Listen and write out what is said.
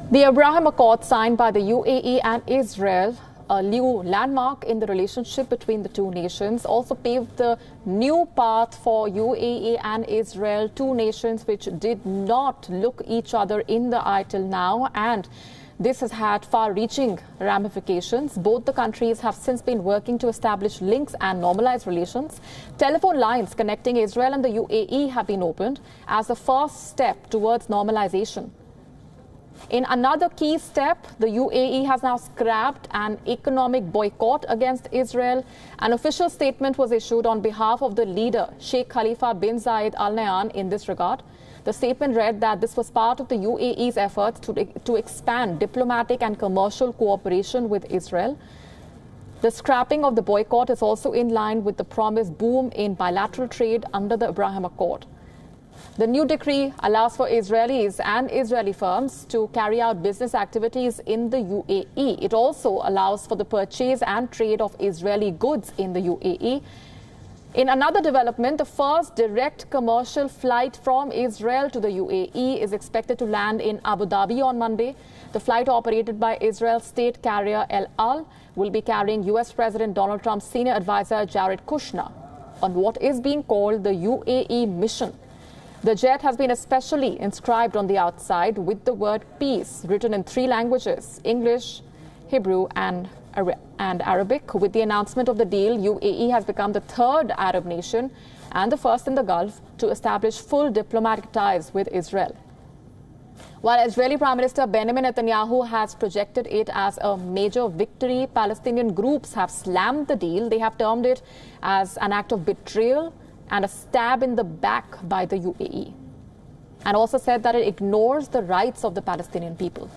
The Abraham Accord signed by the UAE and Israel, a new landmark in the relationship between the two nations, also paved the new path for UAE and Israel, two nations which did not look each other in the eye till now, and this has had far-reaching ramifications. Both the countries have since been working to establish links and normalize relations. Telephone lines connecting Israel and the UAE have been opened as the first step towards normalization. In another key step, the UAE has now scrapped an economic boycott against Israel. An official statement was issued on behalf of the leader, Sheikh Khalifa bin Zayed Al Nahyan, in this regard. The statement read that this was part of the UAE's efforts to expand diplomatic and commercial cooperation with Israel. The scrapping of the boycott is also in line with the promised boom in bilateral trade under the Abraham Accord. The new decree allows for Israelis and Israeli firms to carry out business activities in the UAE. It also allows for the purchase and trade of Israeli goods in the UAE. In another development, the first direct commercial flight from Israel to the UAE is expected to land in Abu Dhabi on Monday. The flight, operated by Israel's state carrier El Al, will be carrying US President Donald Trump's senior advisor Jared Kushner on what is being called the UAE mission. The jet has been especially inscribed on the outside with the word peace written in 3 languages: English, Hebrew and Arabic. With the announcement of the deal, UAE has become the 3rd Arab nation and the first in the Gulf to establish full diplomatic ties with Israel. While Israeli Prime Minister Benjamin Netanyahu has projected it as a major victory, Palestinian groups have slammed the deal. They have termed it as an act of betrayal and a stab in the back by the UAE, and also said that it ignores the rights of the Palestinian people.